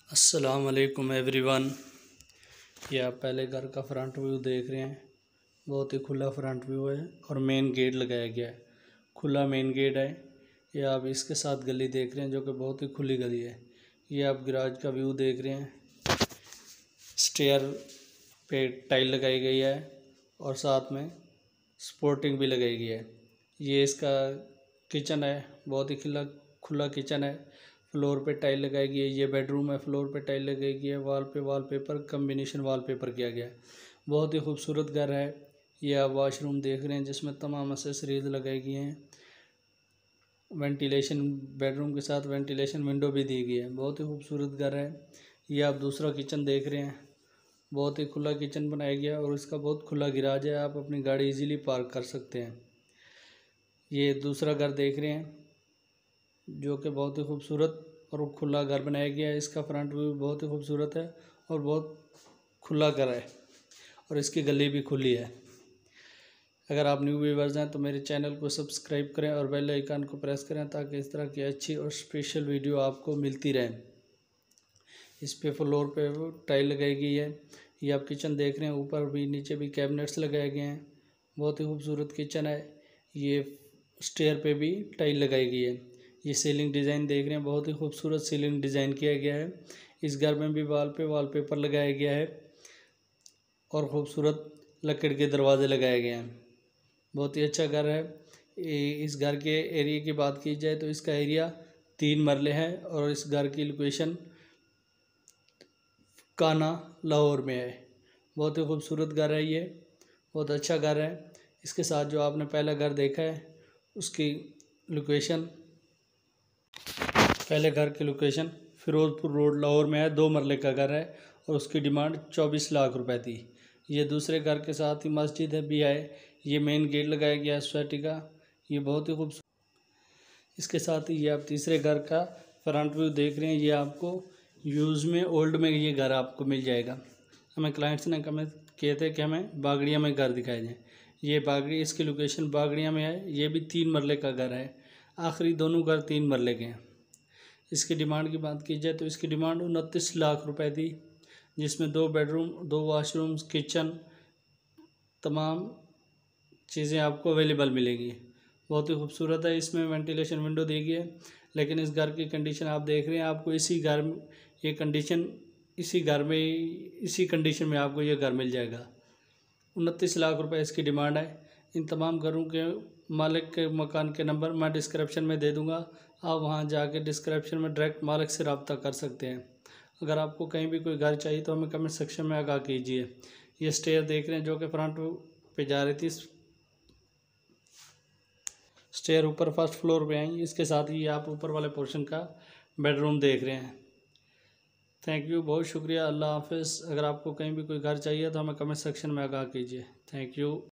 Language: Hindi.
अस्सलाम वालेकुम एवरीवन। ये आप पहले घर का फ्रंट व्यू देख रहे हैं। बहुत ही खुला फ्रंट व्यू है और मेन गेट लगाया गया है। खुला मेन गेट है। ये आप इसके साथ गली देख रहे हैं जो कि बहुत ही खुली गली है। ये आप गैराज का व्यू देख रहे हैं। स्टेयर पे टाइल लगाई गई है और साथ में स्पोर्टिंग भी लगाई गई है। ये इसका किचन है। बहुत ही खुला किचन है। फ्लोर पे टाइल लगाई गई है। ये बेडरूम है। फ्लोर पे टाइल लगाई गई है। वॉलपेपर कम्बिनेशन वॉलपेपर किया गया है। बहुत ही खूबसूरत घर है। ये आप वॉशरूम देख रहे हैं जिसमें तमाम एक्सेसरीज लगाई गई हैं। वेंटिलेशन बेडरूम के साथ वेंटिलेशन विंडो भी दी गई है। बहुत ही खूबसूरत घर है। ये आप दूसरा किचन देख रहे हैं। बहुत ही खुला किचन बनाया गया और इसका बहुत खुला गैराज है। आप अपनी गाड़ी इजीली पार्क कर सकते हैं। ये दूसरा घर देख रहे हैं जो कि बहुत ही खूबसूरत और खुला घर बनाया गया है। इसका फ्रंट व्यू बहुत ही खूबसूरत है और बहुत खुला घर है और इसकी गली भी खुली है। अगर आप न्यू व्यूअर्स हैं तो मेरे चैनल को सब्सक्राइब करें और बेल आइकन को प्रेस करें ताकि इस तरह की अच्छी और स्पेशल वीडियो आपको मिलती रहे। इस पे फ्लोर पे टाइल लगाई गई है। ये आप किचन देख रहे हैं। ऊपर भी नीचे भी कैबिनेट्स लगाए गए हैं। बहुत ही खूबसूरत किचन है। ये स्टेयर पे भी टाइल लगाई गई है। ये सीलिंग डिज़ाइन देख रहे हैं। बहुत ही खूबसूरत सीलिंग डिज़ाइन किया गया है। इस घर में भी वॉलपेपर लगाया गया है और ख़ूबसूरत लकड़ी के दरवाजे लगाए गए हैं। बहुत ही अच्छा घर है। इस घर के एरिया की बात की जाए तो इसका एरिया 3 मरले है और इस घर की लोकेशन काना लाहौर में है। बहुत ही खूबसूरत घर है। ये बहुत अच्छा घर है। इसके साथ जो आपने पहला घर देखा है उसकी लोकेशन पहले घर की लोकेशन फिरोजपुर रोड लाहौर में है। 2 मरले का घर है और उसकी डिमांड 24 लाख रुपए थी। ये दूसरे घर के साथ ही मस्जिद है भी है। ये मेन गेट लगाया गया है सोसाइटी का। ये बहुत ही खूबसूरत। इसके साथ ही ये आप तीसरे घर का फ्रंट व्यू देख रहे हैं। ये आपको यूज़ में ओल्ड में ये घर आपको मिल जाएगा। हमें क्लाइंट्स ने कमेंट किए थे कि हमें बागड़िया में घर दिखाए जाए। ये बागड़ी इसकी लोकेशन बागड़िया में है। ये भी 3 मरले का घर है। आखिरी दोनों घर 3 मरले के हैं। इसकी डिमांड की बात की जाए तो इसकी डिमांड 29 लाख रुपए थी, जिसमें 2 बेडरूम 2 वाशरूम्स किचन तमाम चीज़ें आपको अवेलेबल मिलेगी। बहुत ही खूबसूरत है। इसमें वेंटिलेशन विंडो दी गई है। लेकिन इस घर की कंडीशन आप देख रहे हैं। आपको इसी घर में ये कंडीशन इसी कंडीशन में आपको ये घर मिल जाएगा। 29 लाख रुपए इसकी डिमांड है। इन तमाम घरों के मालिक के मकान के नंबर मैं डिस्क्रिप्शन में दे दूंगा। आप वहां जाके डिस्क्रिप्शन में डायरेक्ट मालिक से रब्ता कर सकते हैं। अगर आपको कहीं भी कोई घर चाहिए तो हमें कमेंट सेक्शन में आगाह कीजिए। ये स्टेयर देख रहे हैं जो कि फ्रंट पे जा रही थी। स्टेयर ऊपर फर्स्ट फ्लोर पे आई। इसके साथ ही आप ऊपर वाले पोर्शन का बेडरूम देख रहे हैं। थैंक यू, बहुत शुक्रिया। अल्लाह हाफिज़। अगर आपको कहीं भी कोई घर चाहिए तो हमें कमेंट सेक्शन में आगाह कीजिए। Thank you.